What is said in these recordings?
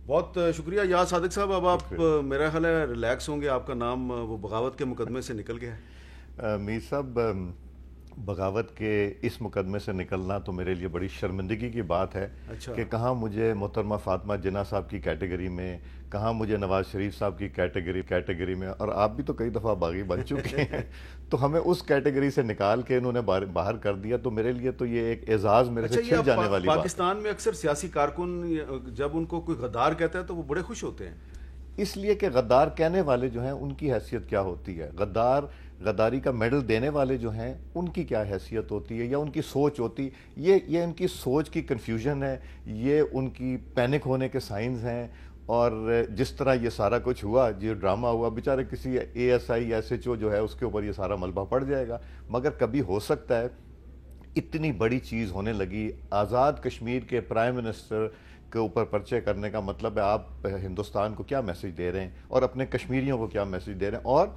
بہت شکریہ یاد صادق صاحب. اب آپ میرا خیال ہے ریلیکس ہوں گے, آپ کا نام وہ بغاوت کے مقدمے سے نکل گیا ہے. میر صاحب، بغاوت کے اس مقدمے سے نکلنا تو میرے لیے بڑی شرمندگی کی بات ہے اچھا. کہ کہاں مجھے محترمہ فاطمہ جناح صاحب کی کیٹیگری میں، کہاں مجھے نواز شریف صاحب کی کیٹیگری میں، اور آپ بھی تو کئی دفعہ باغی بن چکے ہیں تو ہمیں اس کیٹیگری سے نکال کے انہوں نے باہر کر دیا. تو میرے لیے تو یہ ایک اعزاز میرے سے چھن جانے والی بات ہے. پاکستان میں اکثر سیاسی کارکن جب ان کو کوئی غدار کہتا ہے تو وہ بڑے خوش ہوتے ہیں. اس لیے کہ غدار کہنے والے جو ہیں ان کی حیثیت کیا ہوتی ہے، غداری کا میڈل دینے والے جو ہیں ان کی کیا حیثیت ہوتی ہے یا ان کی سوچ ہوتی. یہ ان کی سوچ کی کنفیوژن ہے، یہ ان کی پینک ہونے کے سائنز ہیں. اور جس طرح یہ سارا کچھ ہوا، جو ڈرامہ ہوا، بیچارے کسی A S I S H O جو ہے اس کے اوپر یہ سارا ملبہ پڑ جائے گا. مگر کبھی ہو سکتا ہے اتنی بڑی چیز ہونے لگی. آزاد کشمیر کے پرائم منسٹر کے اوپر پرچے کرنے کا مطلب ہے آپ ہندوستان کو کیا میسج دے رہے ہیں اور اپنے کشمیریوں کو کیا میسج دے رہے ہیں. اور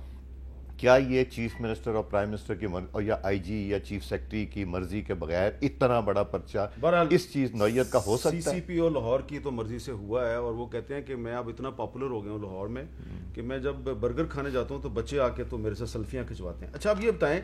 کیا یہ چیف منسٹر اور پرائم منسٹر کی اور یا آئی جی یا چیف سیکرٹری کی مرضی کے بغیر اتنا بڑا پرچہ اس چیز نوعیت کا ہو سکتا ہے؟ سی پی او لاہور کی تو مرضی سے ہوا ہے، اور وہ کہتے ہیں کہ میں اب اتنا پاپولر ہو گیا ہوں لاہور میں کہ میں جب برگر کھانے جاتا ہوں تو بچے آ کے تو میرے سے سیلفیاں کھنچواتے ہیں. اچھا اب یہ بتائیں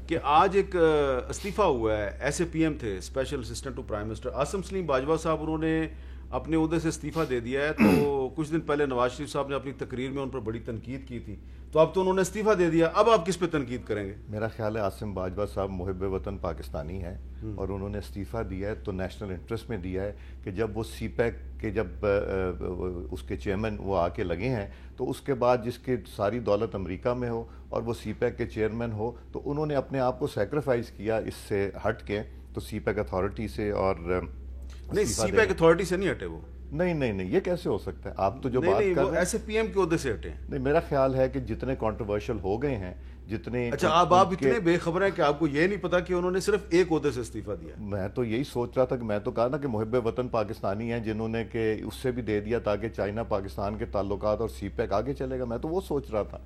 کہ آج ایک استعفیٰ ہوا ہے، ایسے پی ایم تھے special assistant to prime minister Asim Saleem Bajwa صاحب، انہوں نے اپنے عہدے سے استعفیٰ دے دیا ہے. تو کچھ دن پہلے نواز شریف صاحب نے اپنی تقریر میں ان پر بڑی تنقید کی تھی، تو اب تو انہوں نے استعفیٰ دے دیا، اب آپ کس پہ تنقید کریں گے؟ میرا خیال ہے عاصم باجوہ صاحب محب وطن پاکستانی ہیں، اور انہوں نے استعفیٰ دیا ہے تو نیشنل انٹرسٹ میں دیا ہے کہ جب وہ سی پیک کے جب اس کے چیئرمین وہ آ کے لگے ہیں تو اس کے بعد جس کی ساری دولت امریکہ میں ہو اور وہ سی پیک کے چیئرمین ہو، تو انہوں نے اپنے آپ کو سیکریفائز کیا اس سے ہٹ کے، تو سی پیک اتھارٹی سے. اور نہیں، سی پیک اتھارٹی سے نہیں ہٹے وہ. نہیں یہ کیسے ہو سکتا ہے؟ آپ تو جو بات کر رہے ہیں ایسے پی ایم کے عہدے سے ہٹے ہیں. نہیں، میرا خیال ہے کہ جتنے کنٹروورشل ہو گئے ہیں، جتنے اچھا آپ اتنے بے خبر ہیں کہ آپ کو یہ نہیں پتا کہ انہوں نے صرف ایک عہدے سے استعفیٰ دیا. میں تو یہی سوچ رہا تھا کہ میں تو کہا نا کہ محب وطن پاکستانی ہیں جنہوں نے کہ اس سے بھی دے دیا تاکہ چائنا پاکستان کے تعلقات اور سی پیک آگے چلے گا. میں تو وہ سوچ رہا تھا،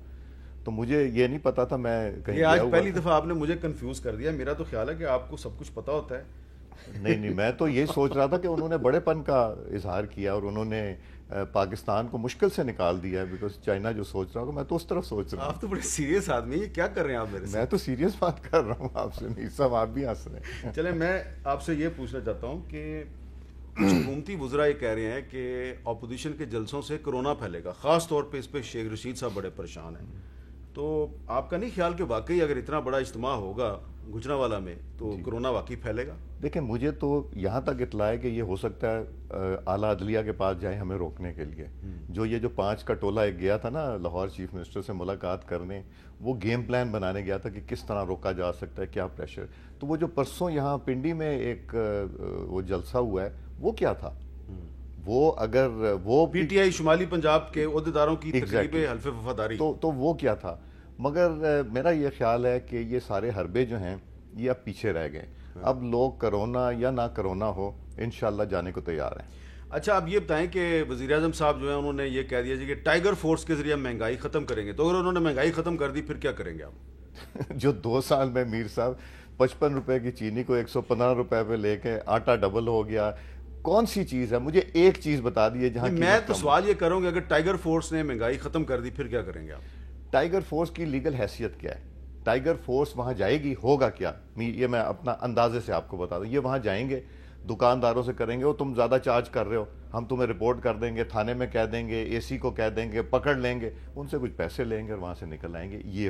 تو مجھے یہ نہیں پتا تھا. میں کہیں آج پہلی دفعہ آپ نے مجھے کنفیوز کر دیا. میرا تو خیال ہے کہ آپ کو سب کچھ پتا ہوتا ہے. نہیں میں تو یہی سوچ رہا تھا کہ انہوں نے بڑے پن کا اظہار کیا اور انہوں نے پاکستان کو مشکل سے نکال دیا ہے، بیکاز چائنا جو سوچ رہا ہوگا میں تو اس طرف سوچ رہا ہوں. آپ تو بڑے سیریس آدمی ہیں، یہ کیا کر رہے ہیں آپ میرے سے؟ میں تو سیریس بات کر رہا ہوں آپ سے، نہیں صاحب آپ بھی ہنس رہے ہیں. چلیں میں آپ سے یہ پوچھنا چاہتا ہوں کہ کچھ حکومتی وزراء یہ کہہ رہے ہیں کہ اپوزیشن کے جلسوں سے کرونا پھیلے گا، خاص طور پہ اس پہ شیخ رشید صاحب بڑے پریشان ہیں. تو آپ کا نہیں خیال کہ واقعی اگر اتنا بڑا اجتماع ہوگا گجرانوالہ میں تو کرونا واقعی پھیلے گا؟ دیکھیں مجھے تو یہاں تک اطلاع ہے کہ یہ ہو سکتا ہے اعلیٰ عدلیہ کے پاس جائیں ہمیں روکنے کے لیے. یہ جو 5 کا ٹولہ ایک گیا تھا نا لاہور چیف منسٹر سے ملاقات کرنے، وہ گیم پلان بنانے گیا تھا کہ کس طرح روکا جا سکتا ہے، کیا پریشر. تو وہ جو پرسوں یہاں پنڈی میں ایک وہ جلسہ ہوا ہے، وہ کیا تھا؟ وہ اگر وہ پی ٹی آئی شمالی پنجاب کے عہدیداروں کی تقریب حلف وفاداری، تو وہ کیا تھا؟ مگر میرا یہ خیال ہے کہ یہ سارے حربے جو ہیں یہ اب پیچھے رہ گئے. اب لوگ کرونا یا نہ کرونا ہو انشاءاللہ جانے کو تیار ہیں. اچھا اب یہ بتائیں کہ وزیر اعظم صاحب جو ہیں انہوں نے یہ کہہ دیا جی کہ ٹائیگر فورس کے ذریعے ہم مہنگائی ختم کریں گے. تو اگر انہوں نے مہنگائی ختم کر دی پھر کیا کریں گے آپ؟ جو 2 سال میں میر صاحب 55 روپے کی چینی کو 115 روپے پہ لے کے آٹا ڈبل ہو گیا، کون سی چیز ہے؟ مجھے ایک چیز بتا دیجیے جہاں میں تو سوال یہ کروں گا اگر ٹائیگر فورس نے مہنگائی ختم کر دی پھر کیا کریں گے آپ؟ ٹائیگر فورس کی لیگل حیثیت کیا ہے؟ ٹائیگر فورس وہاں جائے گی، ہوگا کیا؟ یہ میں اپنا اندازے سے آپ کو بتا دوں. یہ وہاں جائیں گے، دکانداروں سے کریں گے وہ تم زیادہ چارج کر رہے ہو، ہم تمہیں رپورٹ کر دیں گے، تھانے میں کہہ دیں گے، اے سی کو کہہ دیں گے، پکڑ لیں گے، ان سے کچھ پیسے لیں گے اور وہاں سے نکل آئیں گے. یہ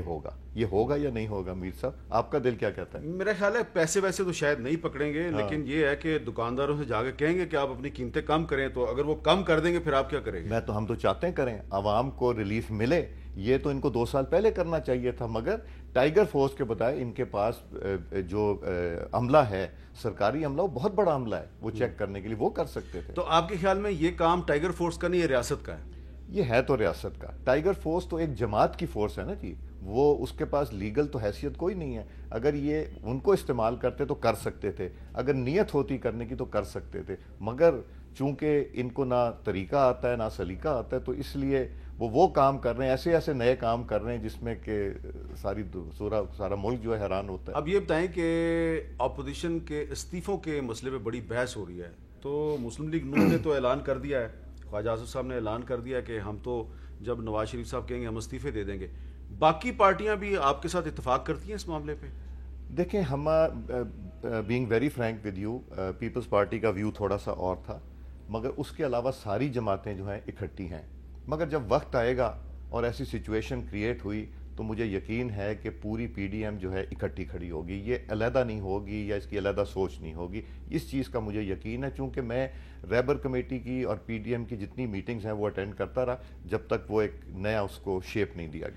ہوگا یا نہیں ہوگا میر صاحب؟ آپ کا دل کیا کہتا ہے؟ میرا خیال ہے پیسے ویسے تو شاید نہیں پکڑیں گے، لیکن یہ ہے کہ دکانداروں سے جا کے کہیں گے کہ آپ اپنی قیمتیں کم کریں. تو اگر وہ کم کر دیں گے پھر آپ کیا کریں گے؟ ہم تو چاہتے ہیں کریں، عوام کو ریلیف ملے. یہ تو ان کو 2 سال پہلے کرنا چاہیے تھا، مگر ٹائیگر فورس کے بتائے ان کے پاس جو عملہ ہے، سرکاری عملہ، وہ بہت بڑا عملہ ہے، وہ چیک کرنے کے لیے وہ کر سکتے تھے. تو آپ کے خیال میں یہ کام ٹائیگر فورس کا نہیں، یہ ریاست کا ہے؟ یہ ہے تو ریاست کا. ٹائیگر فورس تو ایک جماعت کی فورس ہے نا جی، وہ اس کے پاس لیگل تو حیثیت کوئی نہیں ہے. اگر یہ ان کو استعمال کرتے تو کر سکتے تھے، اگر نیت ہوتی کرنے کی تو کر سکتے تھے. مگر چونکہ ان کو نہ طریقہ آتا ہے نہ سلیقہ آتا ہے، تو اس لیے وہ کام کر رہے ہیں، ایسے نئے کام کر رہے ہیں جس میں کہ سارا ملک جو ہے حیران ہوتا ہے. اب یہ بتائیں کہ اپوزیشن کے استعفوں کے مسئلے پہ بڑی بحث ہو رہی ہے، تو مسلم لیگ نون نے تو اعلان کر دیا ہے، خواجہ آصف صاحب نے اعلان کر دیا کہ ہم تو جب نواز شریف صاحب کہیں گے ہم استعفے دے دیں گے. باقی پارٹیاں بھی آپ کے ساتھ اتفاق کرتی ہیں اس معاملے پہ؟ دیکھیں ہم being very frank with you, Peoples Party کا ویو تھوڑا سا اور تھا، مگر اس کے علاوہ ساری جماعتیں جو ہیں اکٹھی ہیں. مگر جب وقت آئے گا اور ایسی سچویشن کریٹ ہوئی تو مجھے یقین ہے کہ پوری پی ڈی ایم جو ہے اکٹھی کھڑی ہوگی، یہ علیحدہ نہیں ہوگی یا اس کی علیحدہ سوچ نہیں ہوگی. اس چیز کا مجھے یقین ہے، چونکہ میں ریبر کمیٹی کی اور پی ڈی ایم کی جتنی میٹنگز ہیں وہ اٹینڈ کرتا رہا جب تک وہ ایک نیا اس کو شیپ نہیں دیا گیا.